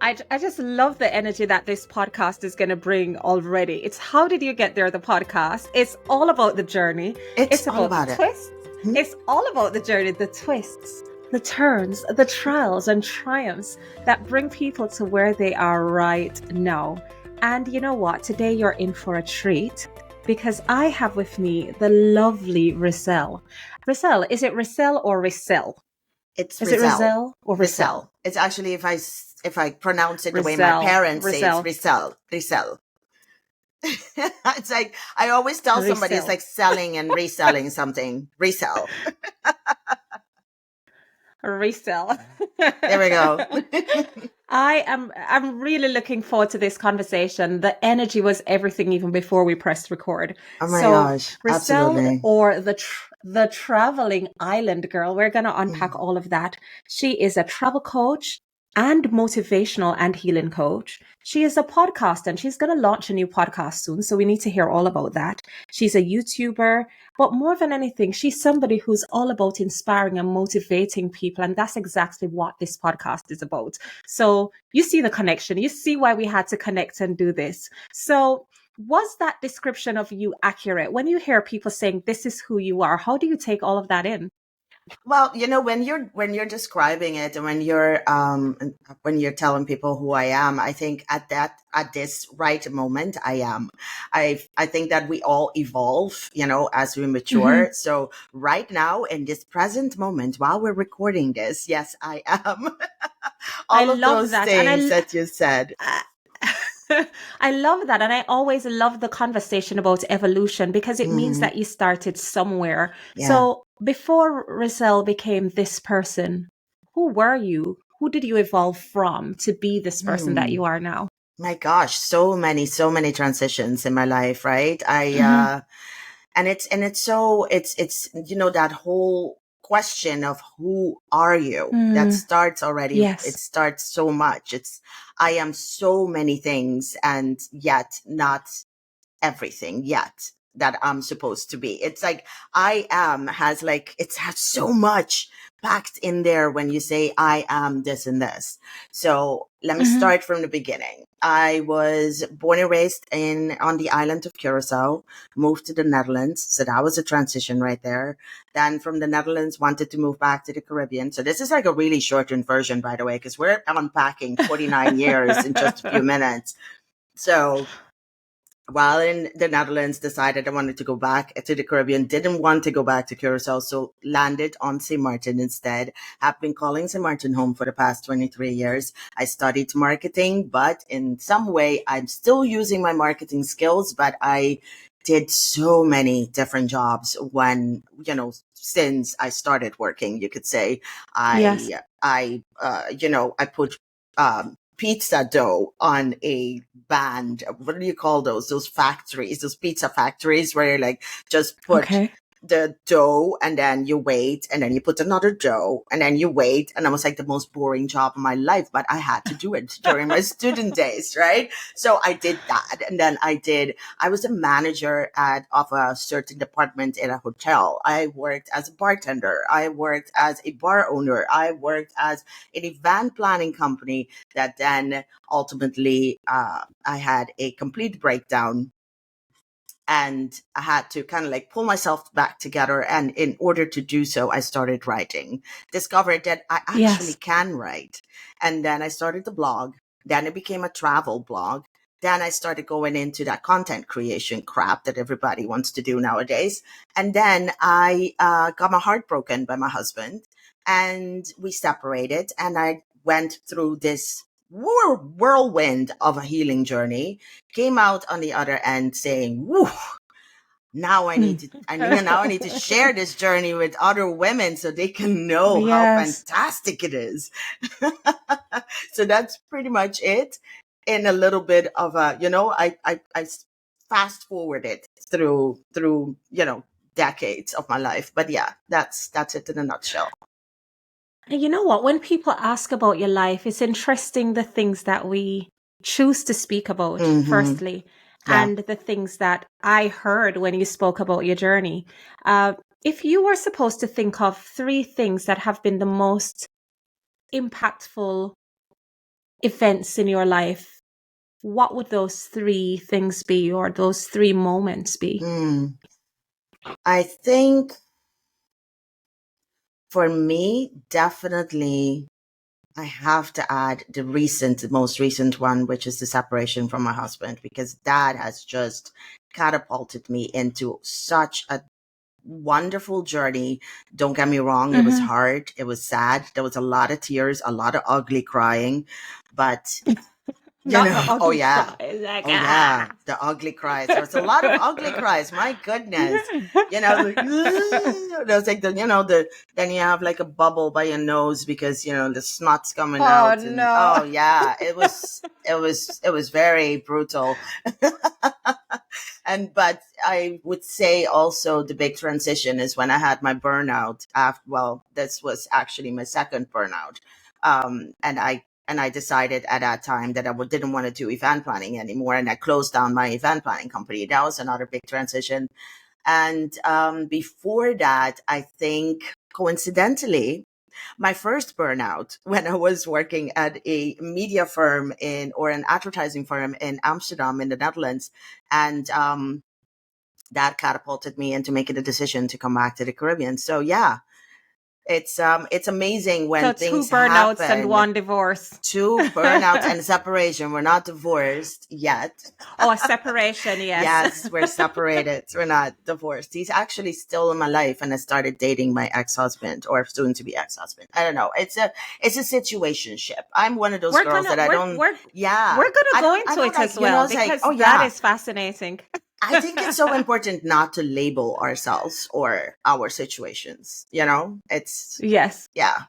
I just love the energy that this podcast is going to bring already. It's how did you get there, the podcast. It's all about the journey. It's It's all about the about it. twists. Hmm? It's all about the journey, the twists, the turns, the trials and triumphs that bring people to where they are right now. And you know what? Today you're in for a treat because I have with me the lovely Riselle. Riselle, is it Riselle or Riselle? It's Is it Riselle. Riselle or Riselle? Riselle. It's actually, if I pronounce it the way my Riselle, parents say, it's Riselle, Riselle. Riselle. It's like I always tell somebody it's Riselle. like selling and reselling something. Resell. Resell. There we go. I'm really looking forward to this conversation. The energy was everything even before we pressed record. Oh my So gosh. Riselle, Absolutely. or the traveling island girl, we're going to unpack all of that. She is a travel coach and motivational and healing coach. She is a podcast and she's going to launch a new podcast soon. So we need to hear all about that. She's a YouTuber, but more than anything, she's somebody who's all about inspiring and motivating people. And that's exactly what this podcast is about. So you see the connection. You see why we had to connect and do this. So was that description of you accurate? When you hear people saying this is who you are, how do you take all of that in? Well, when you're describing it and when you're telling people who I am, I think at this right moment I am. I think that we all evolve, as we mature. Mm-hmm. So right now in this present moment while we're recording this, yes, I am. I All of love those that. things that you said. I love that. And I always love the conversation about evolution because it means Mhm. that you started somewhere. Yeah. So before Riselle became this person, who were you? Who did you evolve from to be this person that Hmm. you are now? My gosh, so many transitions in my life, right? Mm-hmm. It's that whole question of who are you that Mm, starts already. It yes. starts so much. I am so many things and yet not everything yet that I'm supposed to be. It's like I am it has so much packed in there when you say I am this and this. So let me Mm-hmm. start from the beginning. I was born and raised on the island of Curacao, moved to the Netherlands. So that was a transition right there. Then from the Netherlands, wanted to move back to the Caribbean. So this is like a really shortened version, by the way, because we're unpacking 49 years in just a few minutes. So while in the Netherlands, decided I wanted to go back to the Caribbean, didn't want to go back to Curacao, so landed on St. Martin instead. Have been calling St. Martin home for the past 23 years. I studied marketing, but in some way, I'm still using my marketing skills, but I did so many different jobs since I started working, you could say. Yes. I put pizza dough on a band. What do you call those? Those factories, those pizza factories where you like just put Okay. the dough and then you wait and then you put another dough and then you wait. And it was like the most boring job of my life, but I had to do it during my student days, right? So I did that. And then I was a manager of a certain department in a hotel. I worked as a bartender. I worked as a bar owner. I worked as an event planning company that then ultimately I had a complete breakdown and I had to kind of like pull myself back together. And in order to do so, I started writing, discovered that I actually Yes. can write. And then I started the blog. Then it became a travel blog. Then I started going into that content creation crap that everybody wants to do nowadays. And then I got my heart broken by my husband and we separated and I went through this whirlwind of a healing journey, came out on the other end saying, "Woo, now I need to share this journey with other women so they can know how Yes. fantastic it is." So that's pretty much it. In a little bit of I fast forwarded through decades of my life. But yeah, that's it in a nutshell. And you know what? When people ask about your life, it's interesting the things that we choose to speak about, Mm-hmm. firstly, Yeah. and the things that I heard when you spoke about your journey. If you were supposed to think of three things that have been the most impactful events in your life, what would those three things be, or those three moments be? I think for me, definitely, I have to add the most recent one, which is the separation from my husband, because that has just catapulted me into such a wonderful journey. Don't get me wrong. It was hard. It was sad. There was a lot of tears, a lot of ugly crying, but Not the oh ugly yeah. cry. Like, Oh yeah, the ugly cries. There was a lot of ugly cries. My goodness, like there's like then you have like a bubble by your nose because the snot's coming oh out, and no. oh yeah, it was very brutal. But I would say also the big transition is when I had my burnout. This was actually my second burnout, and I decided at that time that I didn't want to do event planning anymore, and I closed down my event planning company. That was another big transition. And before that, I think coincidentally, my first burnout when I was working at a media firm or an advertising firm in Amsterdam in the Netherlands, and that catapulted me into making the decision to come back to the Caribbean. So yeah, it's amazing when So 2 things burnouts and happen. 1 divorce. 2 burnouts and separation. We're not divorced yet. Oh, a separation, yes. Yes, we're separated. We're not divorced. He's actually still in my life, and I started dating my ex-husband, or soon to be ex-husband. I don't know. It's a situationship. I'm one of those girls that I don't. We're Yeah, gonna go I into don't it as like. well, It's like, because oh that yeah. is fascinating. I think it's so important not to label ourselves or our situations. It's Yes. yeah.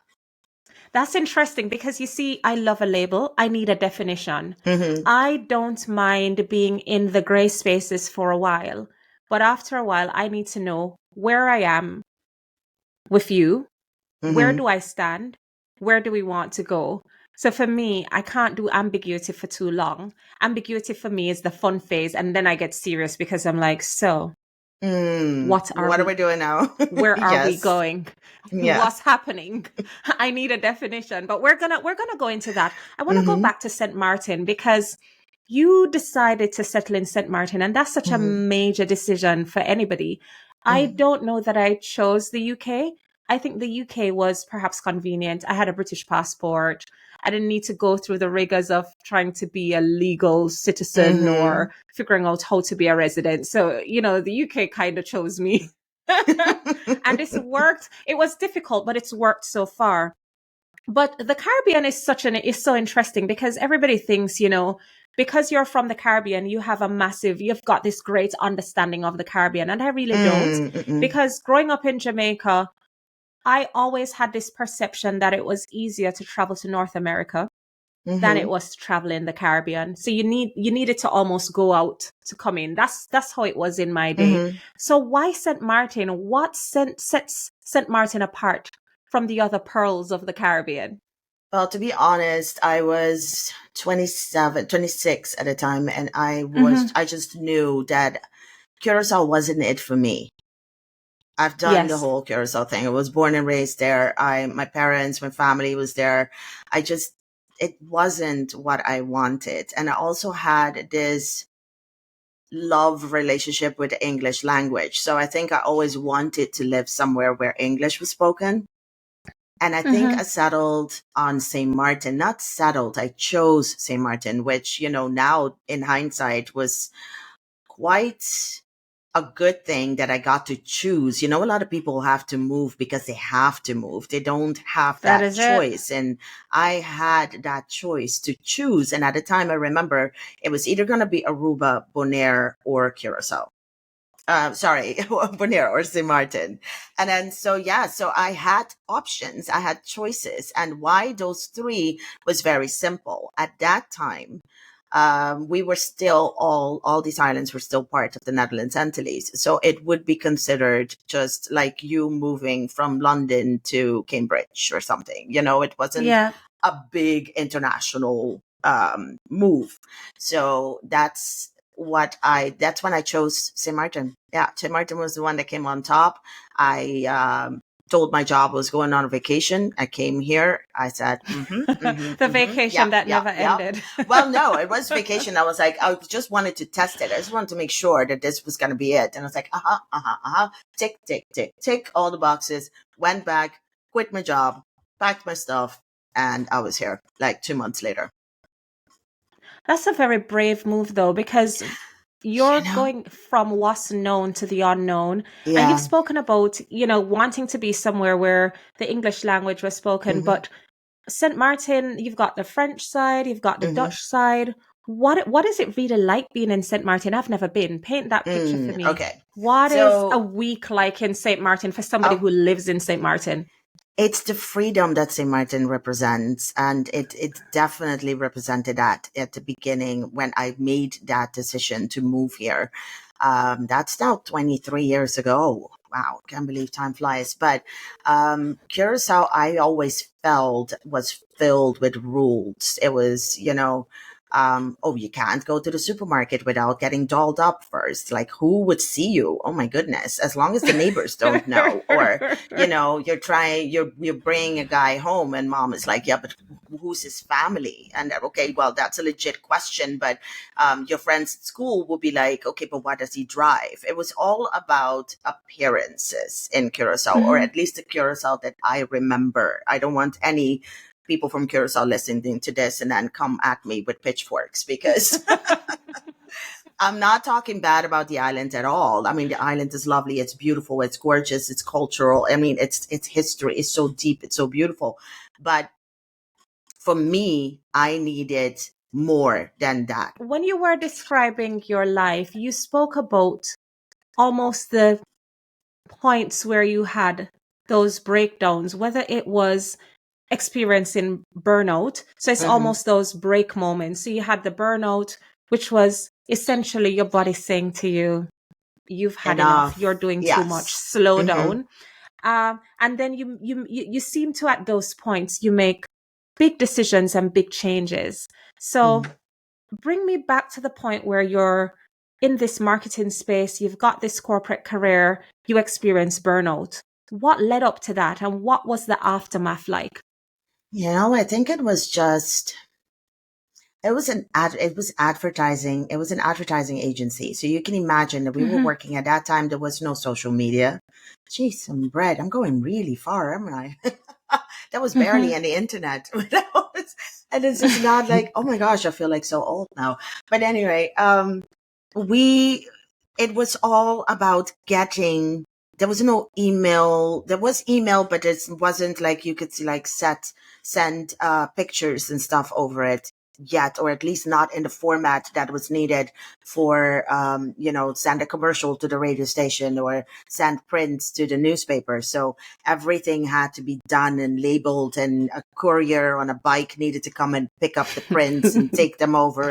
That's interesting, because you see, I love a label. I need a definition. Mm-hmm. I don't mind being in the gray spaces for a while, but after a while, I need to know where I am with you. Where Mm-hmm. do I stand? Where do we want to go? So for me, I can't do ambiguity for too long. Ambiguity for me is the fun phase, and then I get serious because I'm like, so what are What are we doing now? where are we Yes. going? Yeah. What's happening? I need a definition, but we're gonna go into that. I want to go Mm-hmm. back to St. Martin, because you decided to settle in St. Martin, and that's such a Mm-hmm. major decision for anybody. I Mm-hmm. don't know that I chose the UK. I think the UK was perhaps convenient. I had a British passport. I didn't need to go through the rigors of trying to be a legal citizen Mm-hmm. or figuring out how to be a resident. So, the UK kind of chose me. And it's worked. It was difficult, but it's worked so far. But the Caribbean is so interesting, because everybody thinks, because you're from the Caribbean, you've got this great understanding of the Caribbean. And I really don't, Mm-hmm. because growing up in Jamaica, I always had this perception that it was easier to travel to North America than Mm-hmm. it was to travel in the Caribbean. So you needed to almost go out to come in. That's how it was in my day. Mm-hmm. So why St. Martin? What sets St. Martin apart from the other pearls of the Caribbean? Well, to be honest, I was 27, 26 at the time, and I Mm-hmm. just knew that Curacao wasn't it for me. I've done the Yes. whole Curacao thing. I was born and raised there. My parents, my family was there. It wasn't what I wanted. And I also had this love relationship with the English language. So I think I always wanted to live somewhere where English was spoken. And I think Mm-hmm. I settled on St. Martin. Not settled, I chose St. Martin, which, now in hindsight was quite a good thing that I got to choose. A lot of people have to move because they have to move. They don't have That that is it. choice. And I had that choice to choose. And at the time, I remember it was either going to be Aruba, Bonaire, or Curacao. Sorry, Bonaire or St. Martin. And then, so I had options, I had choices. And why those three was very simple. At that time, we were still all these islands were still part of the Netherlands Antilles. So it would be considered just like you moving from London to Cambridge or something. It wasn't Yeah. a big international move. So that's when I chose St. Martin. Yeah, St. Martin was the one that came on top. I told my job I was going on a vacation. I came here. I said, The vacation that never yeah. ended. Well, no, it was vacation. I was like, I just wanted to test it. I just wanted to make sure that this was going to be it. And I was like, tick, tick, tick, tick all the boxes. Went back, quit my job, packed my stuff, and I was here like 2 months later. That's a very brave move, though, because you're You know? going from what's known to the unknown. And you've Yeah. spoken about, wanting to be somewhere where the English language was spoken. Mm-hmm. But St. Martin, you've got the French side, you've got the Mm-hmm. Dutch side. What is it really like being in St. Martin? I've never been. Paint that picture for me. Okay. What is a So, week like in St. Martin for somebody who lives in St. Martin? it's the freedom that St. Martin represents. And it definitely represented that at the beginning when I made that decision to move here. That's now 23 years ago. Wow, can't believe time flies. But Curacao, I always felt was filled with rules. It was, you can't go to the supermarket without getting dolled up first. Like, who would see you? Oh my goodness! As long as the neighbors don't know, or you're bringing a guy home, and mom is like, yeah, but who's his family? And okay, well, that's a legit question, but your friends at school will be like, okay, but what does he drive? It was all about appearances in Curacao, or at least the Curacao that I remember. I don't want any people from Curacao listening to this and then come at me with pitchforks, because I'm not talking bad about the island at all. I mean, the island is lovely. It's beautiful. It's gorgeous. It's cultural. I mean, it's history. It's so deep. It's so beautiful. But for me, I needed more than that. When you were describing your life, you spoke about almost the points where you had those breakdowns, whether it was experiencing burnout. So it's almost those break moments. So you had the burnout, which was essentially your body saying to you, you've had enough, you're doing too much, Yes. slow down. And then you seem to, at those points, you make big decisions and big changes. So bring me back to the point where you're in this marketing space, you've got this corporate career, you experience burnout. What led up to that, and what was the aftermath like? I think it was just it was advertising. It was an advertising agency. So you can imagine that we were working at that time. There was no social media. Jeez, some bread. I'm going really far, am I? That was barely any internet. And it's just not like, oh my gosh, I feel like so old now. But anyway, it was all about getting, there was no email. There was email, but it wasn't like you could see, like send pictures and stuff over it yet, or at least not in the format that was needed for, send a commercial to the radio station or send prints to the newspaper. So everything had to be done and labeled, and a courier on a bike needed to come and pick up the prints and take them over.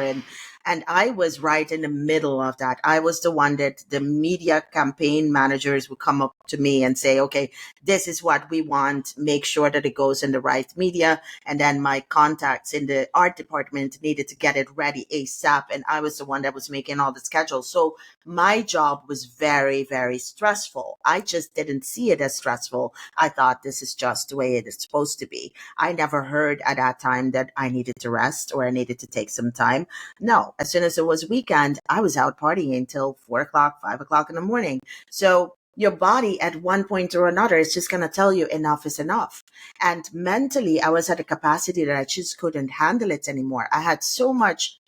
And I was right in the middle of that. I was the one that the media campaign managers would come up to me and say, okay, this is what we want. Make sure that it goes in the right media. And then my contacts in the art department needed to get it ready ASAP. And I was the one that was making all the schedules. So my job was very, very stressful. I just didn't see it as stressful. I thought this is just the way it is supposed to be. I never heard at that time that I needed to rest or I needed to take some time. No, as soon as it was weekend, I was out partying until 4 o'clock, 5 o'clock in the morning. So your body at one point or another is just going to tell you enough is enough. And mentally, I was at a capacity that I just couldn't handle it anymore. I had so much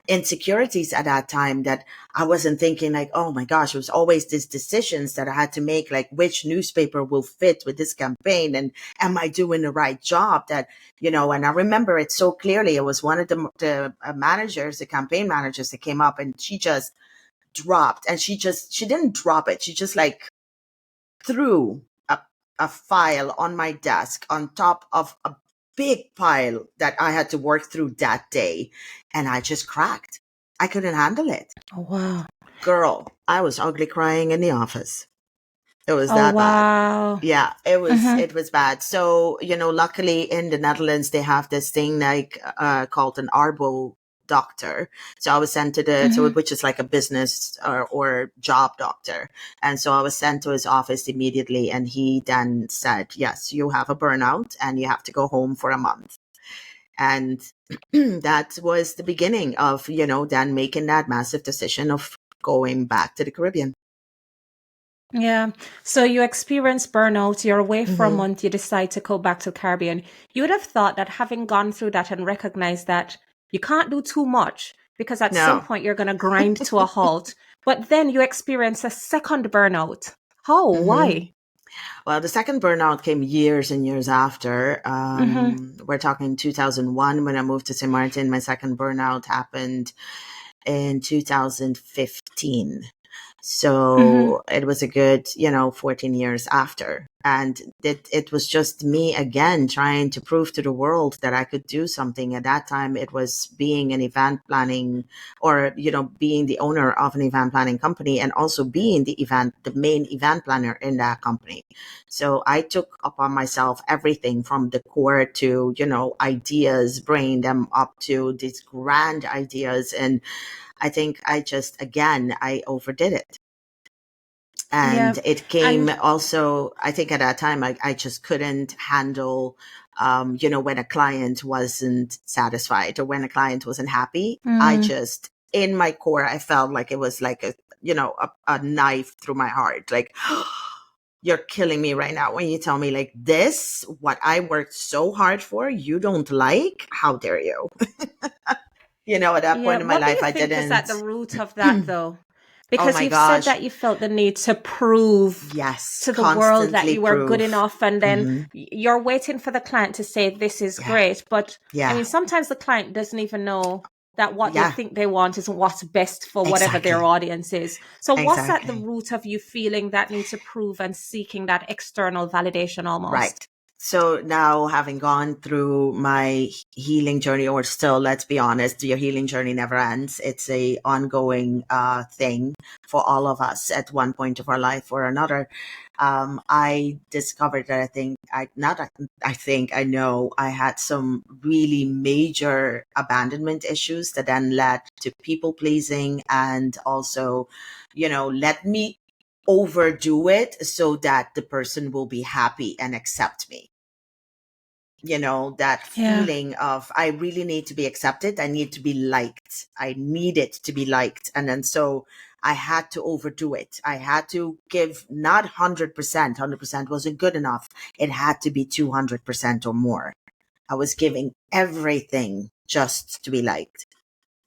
insecurities at that time that I wasn't thinking like, oh my gosh, it was always these decisions that I had to make, like which newspaper will fit with this campaign, and am I doing the right job? That, and I remember it so clearly. It was one of the managers, the campaign managers, that came up, and she just dropped, and she didn't drop it. She just like threw a file on my desk on top of a big pile that I had to work through that day. And I just cracked. I couldn't handle it. Oh, wow. Girl, I was ugly crying in the office. It was Oh, that bad. wow. Yeah, it was bad. So, luckily in the Netherlands, they have this thing like called an arbo doctor. So I was sent to which is like a business or job doctor. And so I was sent to his office immediately. And he then said, yes, you have a burnout and you have to go home for a month. And that was the beginning of, then making that massive decision of going back to the Caribbean. Yeah. So you experience burnout, you're away for a Mm-hmm. month, you decide to go back to the Caribbean. You would have thought that having gone through that and recognized that you can't do too much because at some No. point you're going to grind to a halt. But then you experience a second burnout. How? Mm-hmm. Why? Well, the second burnout came years and years after. We're talking 2001 when I moved to St. Martin. My second burnout happened in 2015. So it was a good, 14 years after. And it was just me again trying to prove to the world that I could do something. At that time, it was being an event planning or, being the owner of an event planning company and also being the main event planner in that company. So I took upon myself everything from the core to, ideas, bringing them up to these grand ideas. And I think I overdid it. Yeah. And it came And also, I think at that time, I just couldn't handle, when a client wasn't satisfied or when a client wasn't happy. I just, in my core, I felt like it was like a knife through my heart. Like, you're killing me right now when you tell me like this, what I worked so hard for, you don't like? How dare you? At that yeah, point in my what do life, you I think is at didn't. the root of that though? Oh Because my you've said gosh. that you felt the need to prove Yes. to the world that Constantly you were good prove. enough, and then Hmm. you're waiting for the client to say this is Yeah. great. But I Yeah. mean, sometimes the client doesn't even know that what they Yeah. think they want isn't what's best for whatever their Exactly. audience is. So what's at the Exactly. root of you feeling that need to prove and seeking that external validation Right. almost? So now, having gone through my healing journey, or still, let's be honest, your healing journey never ends. It's a ongoing thing for all of us at one point of our life or another. I discovered that I know I had some really major abandonment issues that then led to people pleasing and also, let me overdo it so that the person will be happy and accept me. That Yeah. feeling of I really need to be accepted. I need to be liked. I need it to be liked. And then so I had to overdo it. I had to give not 100%. 100% wasn't good enough. It had to be 200% or more. I was giving everything just to be liked.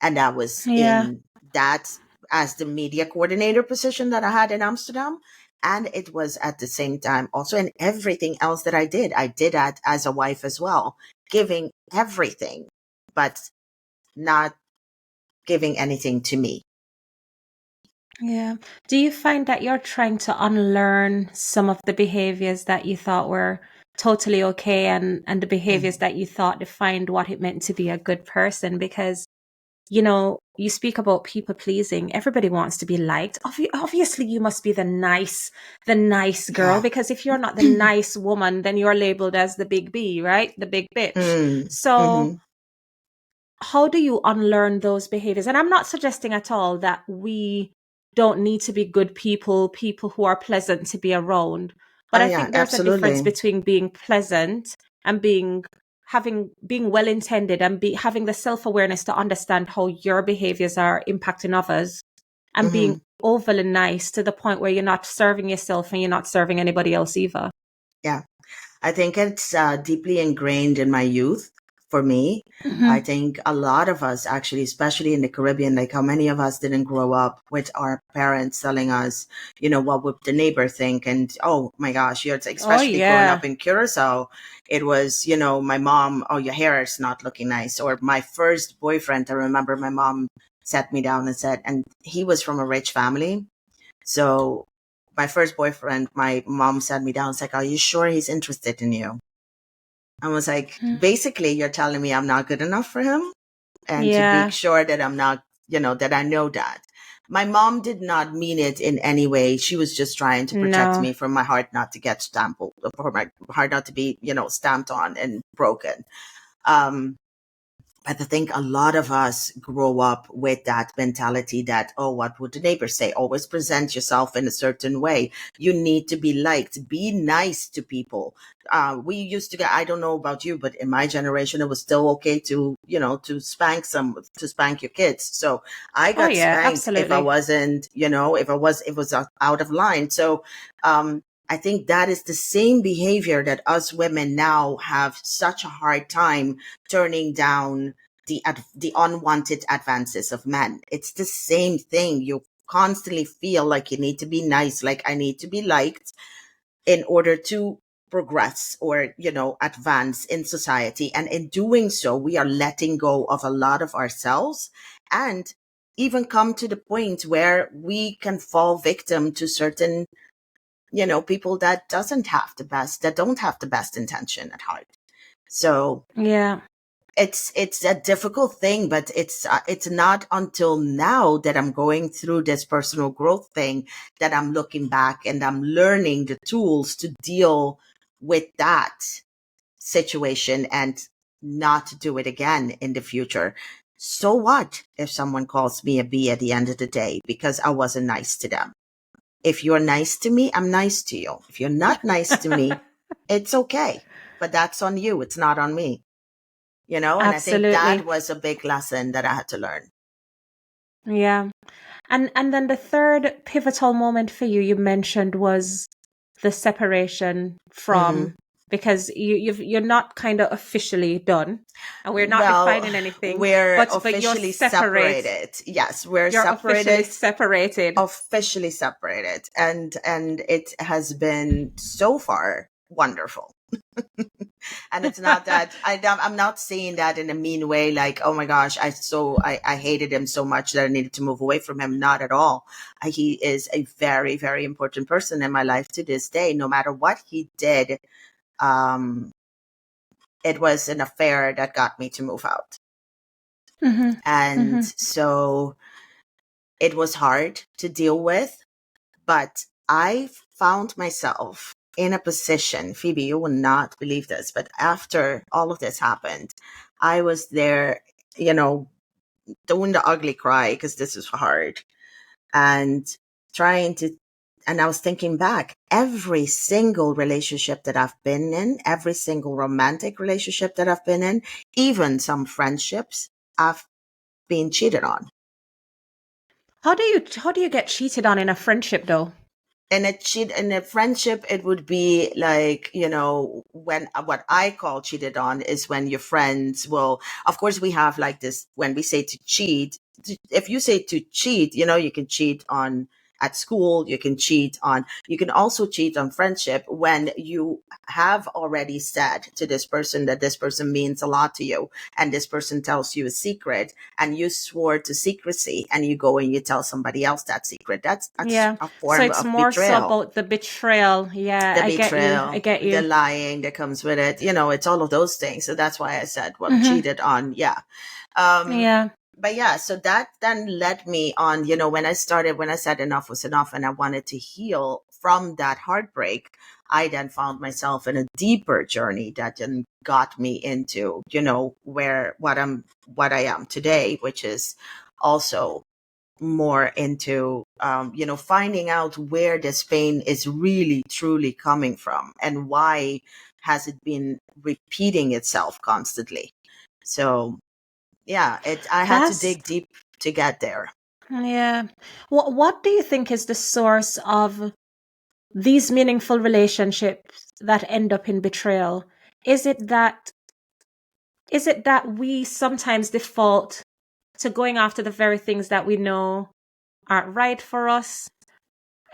And that was Yeah. in that as the media coordinator position that I had in Amsterdam. And it was at the same time also in everything else that I did. I did that as a wife as well, giving everything, but not giving anything to me. Yeah. Do you find that you're trying to unlearn some of the behaviors that you thought were totally okay, and the behaviors Mm. that you thought defined what it meant to be a good person? Because, you speak about people pleasing. Everybody wants to be liked. Obviously, you must be the nice girl, Yeah. because if you're not the nice woman, then you're labeled as the big B, right? The big bitch. Mm. So Mm-hmm. how do you unlearn those behaviors? And I'm not suggesting at all that we don't need to be good people who are pleasant to be around. But Oh I yeah, think there's a difference absolutely. between being pleasant and being well intended and having the self-awareness to understand how your behaviors are impacting others, and being Mm-hmm. overly nice to the point where you're not serving yourself and you're not serving anybody else either. Yeah. I think it's deeply ingrained in my youth for me. I Hmm. think a lot of us actually, especially in the Caribbean, like how many of us didn't grow up with our parents telling us, what would the neighbor think? And oh my gosh, Oh especially growing yeah. up in Curacao, it was, my mom, oh, your hair is not looking nice. Or my first boyfriend, I remember my mom sat me down and said, and he was from a rich family. So my first boyfriend, my mom sat me down and was like, are you sure he's interested in you? I was like, basically, you're telling me I'm not good enough for him, and to make Yeah. sure that I'm not, that I know that. My mom did not mean it in any way. She was just trying to protect No. me from my heart not to get stamped, for my heart not to be, stamped on and broken. Um, But I think a lot of us grow up with that mentality that, oh, what would the neighbors say? Always present yourself in a certain way. You need to be liked. Be nice to people. We used to get, I don't know about you, but in my generation, it was still okay to, to spank your kids. So I Oh got yeah, spanked if I absolutely. wasn't, if it was out of line. So, I think that is the same behavior that us women now have such a hard time turning down the unwanted advances of men. It's the same thing. You constantly feel like you need to be nice, like I need to be liked in order to progress or, advance in society. And in doing so, we are letting go of a lot of ourselves and even come to the point where we can fall victim to certain people that don't have the best intention at heart. So Yeah. it's a difficult thing, but it's not until now that I'm going through this personal growth thing that I'm looking back and I'm learning the tools to deal with that situation and not do it again in the future. So what if someone calls me a B at the end of the day because I wasn't nice to them? If you're nice to me, I'm nice to you. If you're not nice to me, it's okay. But that's on you. It's not on me. And I think that Absolutely. was a big lesson that I had to learn. Yeah. And then the third pivotal moment for you mentioned was the separation Hmm. from, because you're not kind of officially done, and we're not Well, defining anything, we're but you're officially separate. separated. Yes, we're You're officially separated, separated. officially separated. And it has been so far wonderful. And it's not that I'm not saying that in a mean way, like, oh my gosh, I hated him so much that I needed to move away from him. Not at all. He is a very, very important person in my life to this day. No matter what he did, um, it was an affair that got me to move out. Hmm. And Hmm. so it was hard to deal with, but I found myself in a position, Phoebe, you will not believe this, but after all of this happened, I was there, doing the ugly cry because this is hard and trying to, and I was thinking back, every single relationship that I've been in, every single romantic relationship that I've been in, even some friendships, I've been cheated on. How do you get cheated on in a friendship though? In a friendship, it would be like, when what I call cheated on is when your friends will, of course, we have like this, when we say to cheat, if you say to cheat, you can cheat on at school, you can also cheat on friendship when you have already said to this person that this person means a lot to you and this person tells you a secret and you swore to secrecy and you go and you tell somebody else that secret. That's Yeah. a So form it's of more so betrayal. about the betrayal. Yeah, The I get you. I betrayal, get the you. lying that comes with it, it's all of those things. So that's why I said, well, Hmm. cheated on. Yeah. Um, Yeah. but yeah, so that then led me on, when I said enough was enough and I wanted to heal from that heartbreak, I then found myself in a deeper journey that then got me into, what I am today, which is also more into, finding out where this pain is really truly coming from and why has it been repeating itself constantly. So yeah, I had to That's dig deep to get there. Yeah. What do you think is the source of these meaningful relationships that end up in betrayal? Is it that is it that we sometimes default to going after the very things that we know aren't right for us?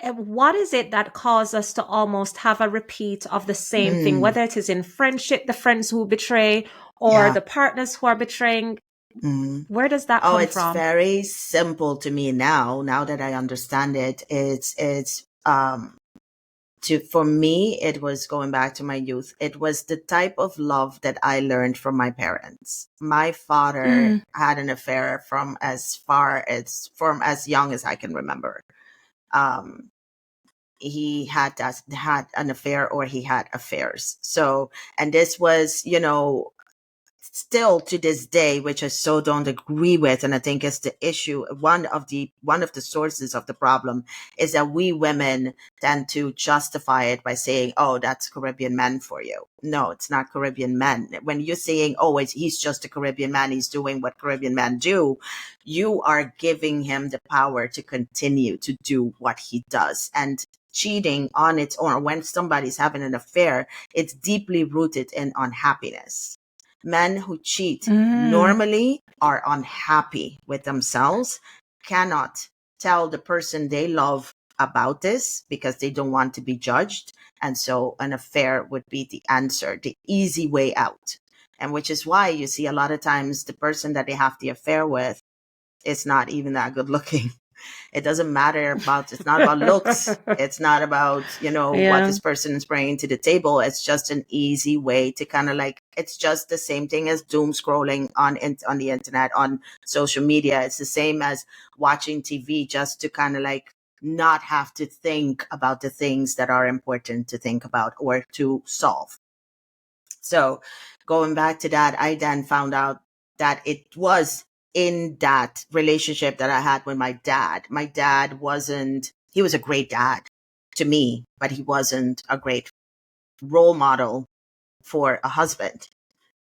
What is it that causes us to almost have a repeat of the same thing, Mm, whether it is in friendship, the friends who betray, or yeah. the partners who are betraying? Mm. Where does that Oh, come it's from? very simple to me now that I understand it. It's for me, it was going back to my youth. It was the type of love that I learned from my parents. My father Mm, had an affair from as young as I can remember. Um, he had an affair or he had affairs. So, and this was, still to this day, which I so don't agree with, and I think is the issue. One of the sources of the problem is that we women tend to justify it by saying, "Oh, that's Caribbean men for you." No, it's not Caribbean men. When you're saying, "Oh, he's just a Caribbean man, he's doing what Caribbean men do," you are giving him the power to continue to do what he does. And cheating on its own, or when somebody's having an affair, it's deeply rooted in unhappiness. Men who cheat normally are unhappy with themselves, cannot tell the person they love about this because they don't want to be judged. And so an affair would be the answer, the easy way out. And which is why you see a lot of times the person that they have the affair with is not even that good looking. It doesn't matter about, it's not about looks. It's not about, what this person is bringing to the table. It's just an easy way to kind of like, it's just the same thing as doom scrolling on the internet, on social media. It's the same as watching TV just to kind of like not have to think about the things that are important to think about or to solve. So going back to that, I then found out that it was in that relationship that I had with my dad. My dad he was a great dad to me, but he wasn't a great role model for a husband.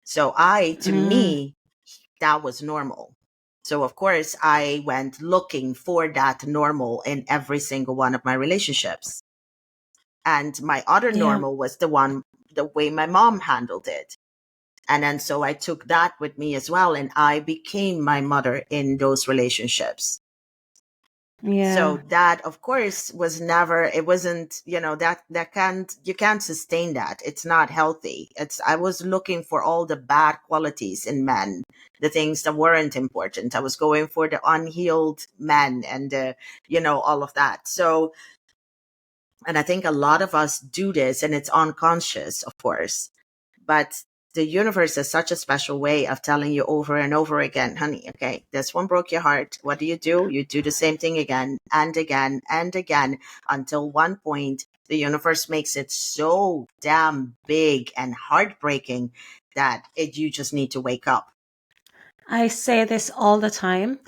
So to me, that was normal. So of course I went looking for that normal in every single one of my relationships. And my other normal was the way my mom handled it. And then so I took that with me as well. And I became my mother in those relationships. Yeah. So that, of course, it wasn't, you can't sustain that. It's not healthy. I was looking for all the bad qualities in men, the things that weren't important. I was going for the unhealed men and, all of that. So, and I think a lot of us do this, and it's unconscious, of course, but the universe is such a special way of telling you over and over again, honey, okay, this one broke your heart. What do? You do the same thing again and again and again until one point the universe makes it so damn big and heartbreaking that you just need to wake up. I say this all the time.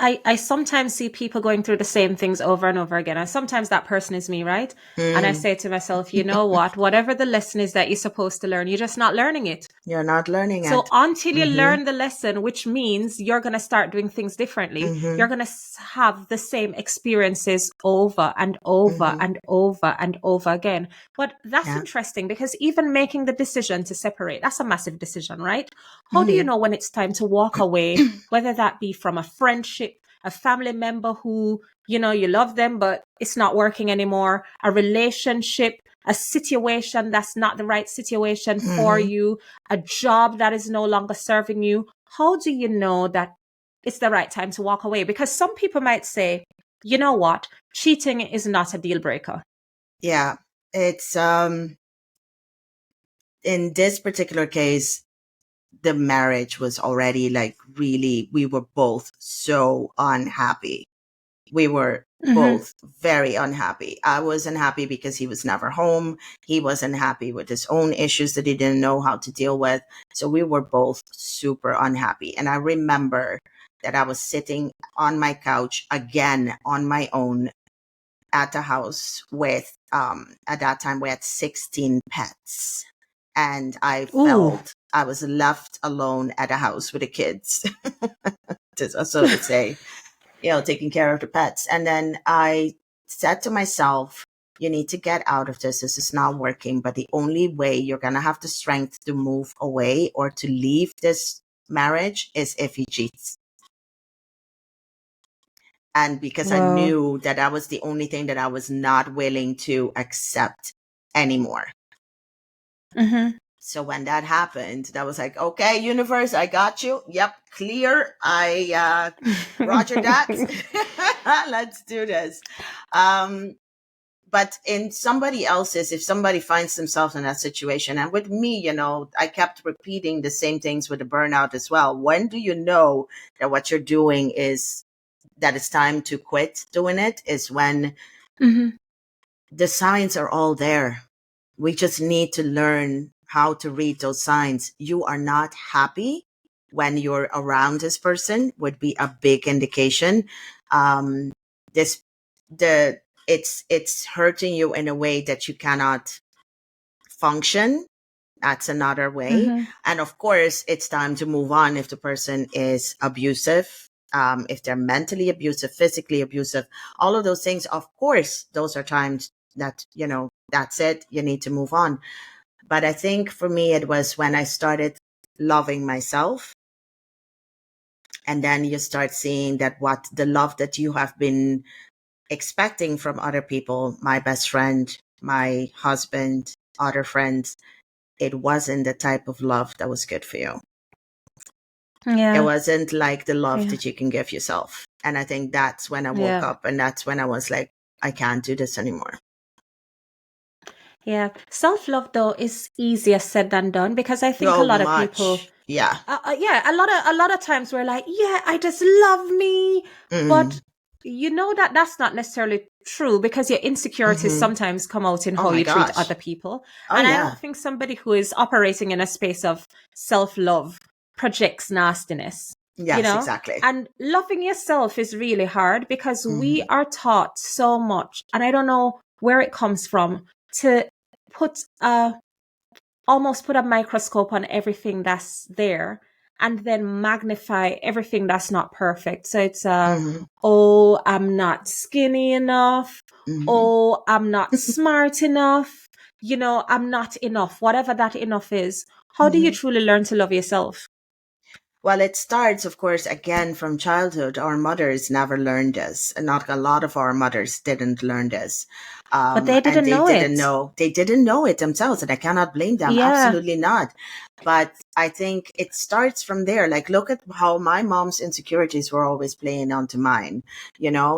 I sometimes see people going through the same things over and over again. And sometimes that person is me, right? And I say to myself, you know what? Whatever the lesson is that you're supposed to learn, you're just not learning it. You're not learning it. So until you learn the lesson, which means you're going to start doing things differently, you're going to have the same experiences over and over and over and over again. But that's interesting because even making the decision to separate, that's a massive decision, right? How do you know when it's time to walk away, whether that be from a friendship, a family member who, you love them, but it's not working anymore, a relationship, a situation that's not the right situation for you, a job that is no longer serving you? How do you know that it's the right time to walk away? Because some people might say, you know what, cheating is not a deal breaker. Yeah, it's in this particular case, the marriage was already like really, we were both so unhappy. We were both very unhappy. I was unhappy because he was never home. He was unhappy with his own issues that he didn't know how to deal with. So we were both super unhappy. And I remember that I was sitting on my couch again on my own at the house with, at that time we had 16 pets. And I felt I was left alone at a house with the kids, so to say, taking care of the pets. And then I said to myself, you need to get out of this. This is not working. But the only way you're going to have the strength to move away or to leave this marriage is if he cheats. And because I knew that was the only thing that I was not willing to accept anymore. So when that happened, that was like, okay, universe, I got you. Yep, clear. I roger that. Let's do this. But in somebody else's, if somebody finds themselves in that situation, and with me, I kept repeating the same things with the burnout as well. When do you know that what you're doing that it's time to quit doing it? Is when the signs are all there. We just need to learn how to read those signs. You are not happy when you're around this person would be a big indication. This the it's hurting you in a way that you cannot function. That's another way. Mm-hmm. And of course, it's time to move on if the person is abusive, if they're mentally abusive, physically abusive, all of those things. Of course, those are times that, that's it. You need to move on. But I think for me, it was when I started loving myself. And then you start seeing that what the love that you have been expecting from other people, my best friend, my husband, other friends, it wasn't the type of love that was good for you. It Yeah. wasn't like the love Yeah. that you can give yourself. And I think that's when I woke Yeah. up, and that's when I was like, I can't do this anymore. Yeah. Self-love though is easier said than done, because I think a Oh, lot of people, much. Yeah. yeah, a lot of times we're like, yeah, I just love me, but Mm. that's not necessarily true, because your insecurities Mm-hmm. sometimes come out in Oh how my you treat gosh. other people. Oh And I yeah. don't think somebody who is operating in a space of self-love projects nastiness, Yes, exactly. and loving yourself is really hard, because we Mm-hmm. are taught so much, and I don't know where it comes from, to put almost put a microscope on everything that's there, and then magnify everything that's not perfect. So it's Mm-hmm. oh, I'm not skinny enough. Mm-hmm. Oh, I'm not smart enough. I'm not enough. Whatever that enough is. How do you Mm-hmm. truly learn to love yourself? Well, it starts, of course, again from childhood. Our mothers never learned this. And not a lot of our mothers didn't learn this. But they And didn't know it. they didn't know it themselves. And I cannot blame them. Yeah. Absolutely not. But I think it starts from there. Like, look at how my mom's insecurities were always playing onto mine.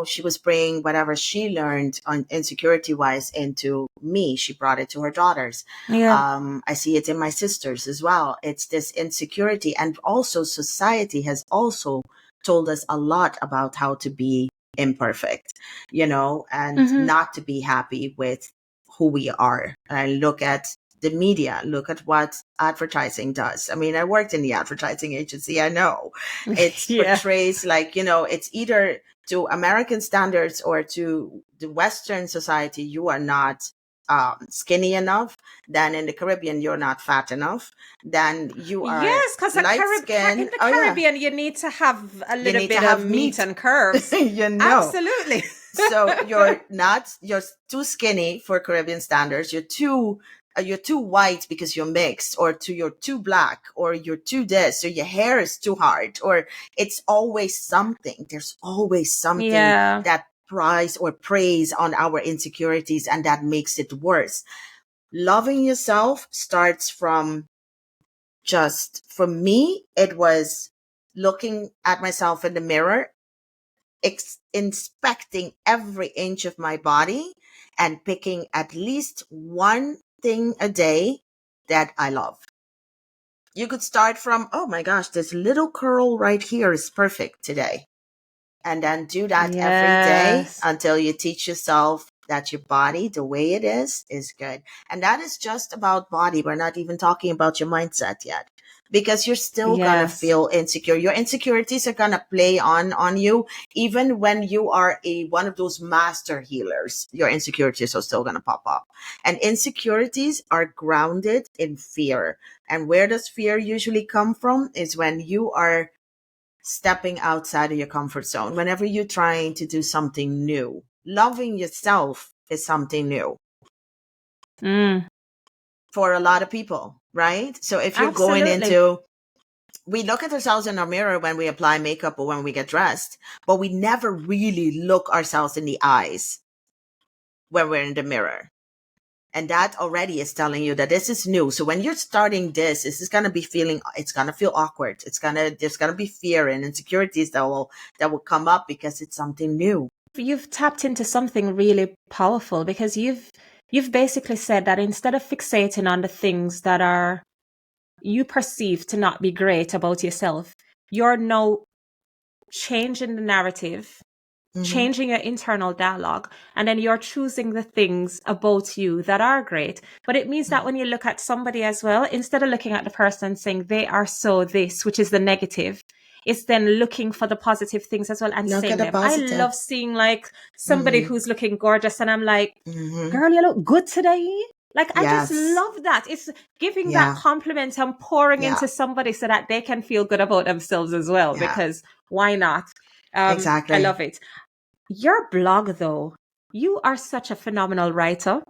She was bringing whatever she learned on insecurity wise into me. She brought it to her daughters. Yeah. I see it in my sisters as well. It's this insecurity. And also society has also told us a lot about how to be imperfect, and Mm-hmm. not to be happy with who we are. And look at the media, look at what advertising does. I mean, I worked in the advertising agency. I know it Yeah. portrays like, it's either to American standards or to the Western society, you are not skinny enough. Then in the Caribbean, you're not fat enough. Then you are Yes, because light In skin. the Oh yeah, Caribbean, you need to have a you little need to bit of have meat meat. and curves. you know. Absolutely. So you're too skinny for Caribbean standards. You're too white because you're mixed, or you're too black, or you're too this, or your hair is too hard, or it's always something. There's always something Yeah. that prize or praise on our insecurities, and that makes it worse. Loving yourself starts from, just for me, it was looking at myself in the mirror, inspecting every inch of my body, and picking at least one thing a day that I love. You could start from, oh my gosh, this little curl right here is perfect today. And then do that every day Yes. until you teach yourself that your body, the way it is good. And that is just about body. We're not even talking about your mindset yet, because you're still going to Yes. feel insecure. Your insecurities are going to play on you. Even when you are one of those master healers, your insecurities are still going to pop up. And insecurities are grounded in fear. And where does fear usually come from is when you are stepping outside of your comfort zone, whenever you're trying to do something new. Loving yourself is something new Mm, for a lot of people, right? So if you're going absolutely. into, we look at ourselves in our mirror when we apply makeup or when we get dressed, but we never really look ourselves in the eyes when we're in the mirror. And that already is telling you that this is new. So when you're starting this is going to be it's going to feel awkward. There's going to be fear and insecurities that will come up because it's something new. You've tapped into something really powerful, because you've basically said that instead of fixating on the things that are you perceive to not be great about yourself, you're now changing the narrative changing your internal dialogue, and then you're choosing the things about you that are great. But it means that when you look at somebody as well, instead of looking at the person and saying they are so this, which is the negative, it's then looking for the positive things as well and Look saying at the them. I positive. love seeing like somebody who's looking gorgeous and I'm like, girl, you look good today. Like, I just Yes. love that. It's giving that Yeah. compliment and pouring Yeah. into somebody so that they can feel good about themselves as well, Yeah. because why not? I Exactly. love it. Your blog, though, you are such a phenomenal writer.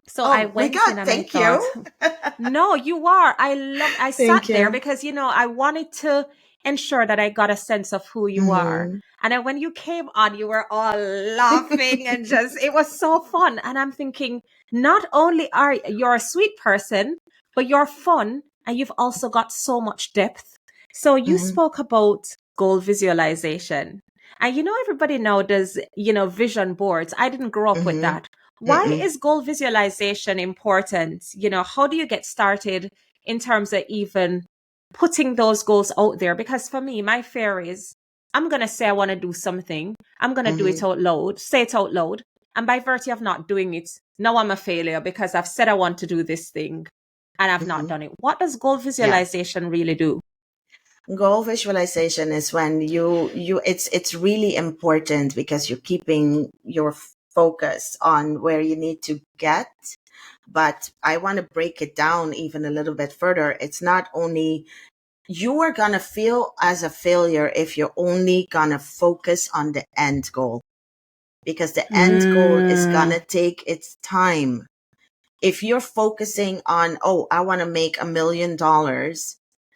So I Oh my went in God. and I Thank you. thought, no, you are. I sat Thank there you. because, I wanted to ensure that I got a sense of who you are. And then when you came on, you were all laughing and just, it was so fun. And I'm thinking, not only are you're a sweet person, but you're fun and you've also got so much depth. So you spoke about goal visualization. And everybody now does, vision boards. I didn't grow up with that. Why is goal visualization important? How do you get started in terms of even putting those goals out there? Because for me, my fear is I'm going to say I want to do something. I'm going to do it out loud, say it out loud. And by virtue of not doing it, now I'm a failure because I've said I want to do this thing and I've not done it. What does goal Yeah. visualization really do? Goal visualization is when it's really important because you're keeping your focus on where you need to get. But I want to break it down even a little bit further. It's not only you are going to feel as a failure if you're only going to focus on the end goal, because the end goal is going to take its time. If you're focusing on, oh, I want to make $1 million,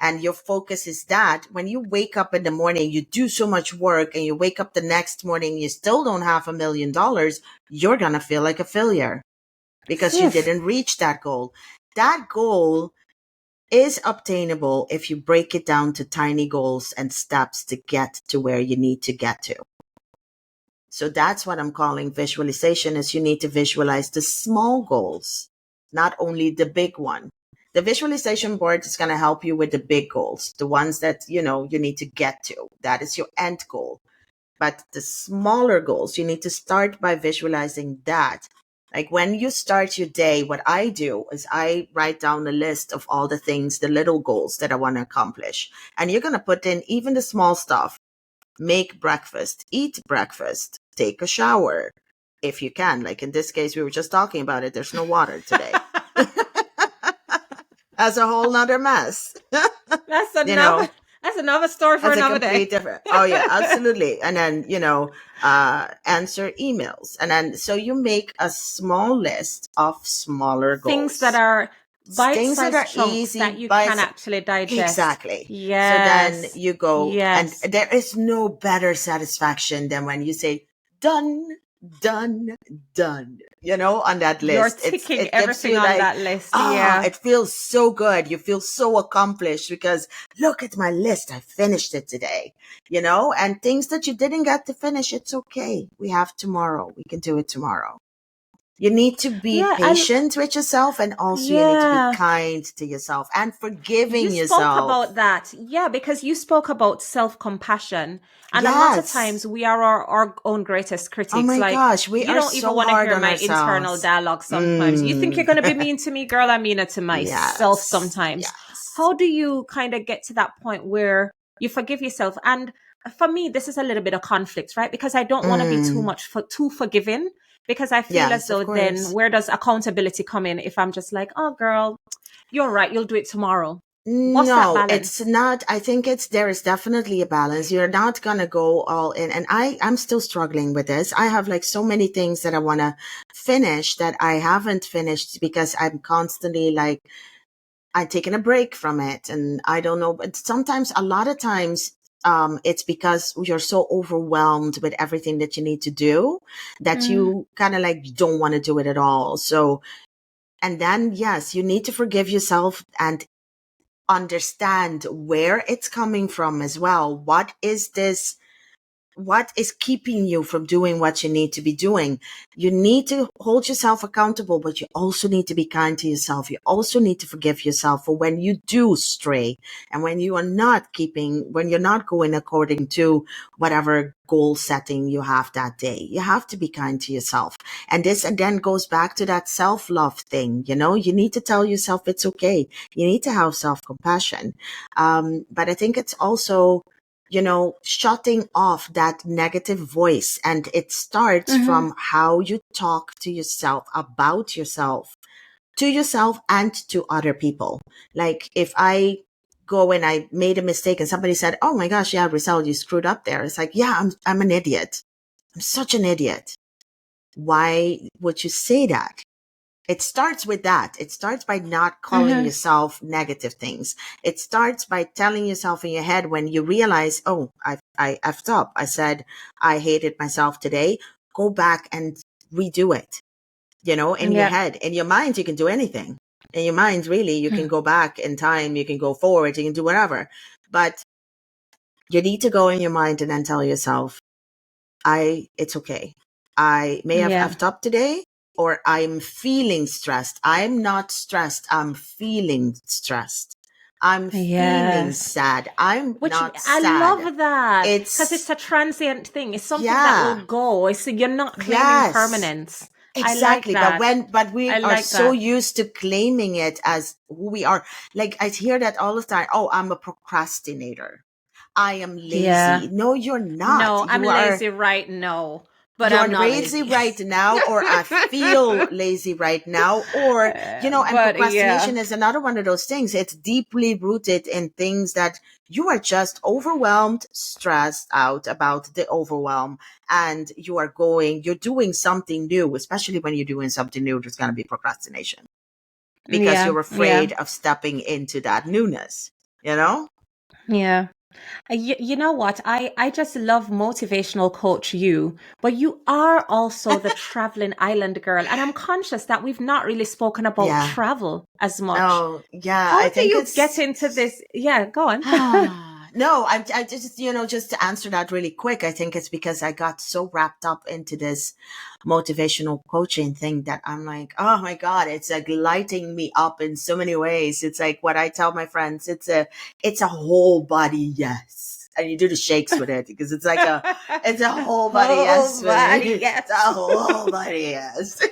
and your focus is that, when you wake up in the morning, you do so much work and you wake up the next morning, you still don't have $1 million, you're going to feel like a failure because you didn't reach that goal. That goal is obtainable if you break it down to tiny goals and steps to get to where you need to get to. So that's what I'm calling visualization, is you need to visualize the small goals, not only the big one. The visualization board is going to help you with the big goals, the ones that, you need to get to. That is your end goal. But the smaller goals, you need to start by visualizing that. Like when you start your day, what I do is I write down a list of all the things, the little goals that I want to accomplish. And you're going to put in even the small stuff. Make breakfast, eat breakfast, take a shower if you can. Like in this case, we were just talking about it. There's no water today. That's a whole nother mess. That's you know, another story for That's a another complete day. different. Oh yeah, absolutely. And then, answer emails. And then, so you make a small list of smaller Things that goals, are things that bite-sized are chunks that easy, you can bites. actually digest. Exactly. So then Yes. you go, and Yes. there is no better satisfaction than when you say, done, done, done, on that You're list. ticking It gives everything you on like, that list. Yeah. it feels so good. You feel so accomplished because look at my list. I finished it today, and things that you didn't get to finish, it's okay. We have tomorrow. We can do it tomorrow. You need to be Yeah. And patient with yourself, and also you need to be yeah. kind to yourself and You forgiving spoke yourself. about that. Yeah, because you spoke about self-compassion. And a lot of Yes. times we are our own greatest Oh critics. my Like, gosh, we you are don't even so want to hard hear on my internal ourselves. dialogue sometimes. You think you're going to be mean to me, girl? I mean it to myself Yes. sometimes. Yes. How do you kind of get to that point where you forgive yourself? And for me, this is a little bit of conflict, right? Because I don't want to be too forgiving, because I feel as Yes, of though then course. where does accountability come in if I'm just like, oh, girl, you're right, you'll do it tomorrow. What's that No, it's balance? not. I think there is definitely a balance. You're not going to go all in. And I'm still struggling with this. I have like so many things that I want to finish that I haven't finished because I'm constantly like, I'm taking a break from it. And I don't know, but sometimes, a lot of times, it's because you're so overwhelmed with everything that you need to do that you kind of like don't want to do it at all. So, and then, yes, you need to forgive yourself and understand where it's coming from as well. What is this what is keeping you from doing what you need to be doing? You need to hold yourself accountable, but you also need to be kind to yourself. You also need to forgive yourself for when you do stray and when you are not when you're not going according to whatever goal setting you have that day. You have to be kind to yourself. And this again goes back to that self-love thing. You know, you need to tell yourself it's okay. You need to have self-compassion. But I think it's also, you know, shutting off that negative voice. And it starts from how you talk to yourself, about yourself, to yourself and to other people. Like if I go and I made a mistake and somebody said, oh my gosh, yeah, Riselle, you screwed up there. It's like, yeah, I'm an idiot. I'm such an idiot. Why would you say that? It starts with that. It starts by not calling yourself negative things. It starts by telling yourself in your head when you realize, oh, I effed up. I said I hated myself today. Go back and redo it. You know, in your head. In your mind, you can do anything. In your mind, really, you can go back in time. You can go forward. You can do whatever. But you need to go in your mind and then tell yourself, it's okay. I may have effed up today, or I'm feeling stressed. I'm not stressed. I'm feeling stressed. I'm feeling sad. I'm not sad. I love that. Because it's a transient thing. It's something that will go. So you're not claiming permanence. Exactly. I like that. But we are so used to claiming it as who we are. Like I hear that all the time. Oh, I'm a procrastinator. I am lazy. Yeah. No, you're not. No, I'm lazy right now. But you're I'm not lazy right now, or I feel lazy right now, or, you know, and procrastination is another one of those things. It's deeply rooted in things that you are just overwhelmed, stressed out about the overwhelm, and you're doing something new, especially when you're doing something new, there's going to be procrastination because you're afraid of stepping into that newness, you know? Yeah. You know what? I just love motivational coach you, but you are also the traveling island girl. And I'm conscious that we've not really spoken about travel as much. Oh, yeah. How do you get into this? Yeah, go on. No, I just, you know, just to answer that really quick, I think it's because I got so wrapped up into this motivational coaching thing that I'm like, oh my God, it's like lighting me up in so many ways. It's like what I tell my friends, it's a whole body yes. And you do the shakes with it because it's like it's a whole body yes. It's a whole body yes.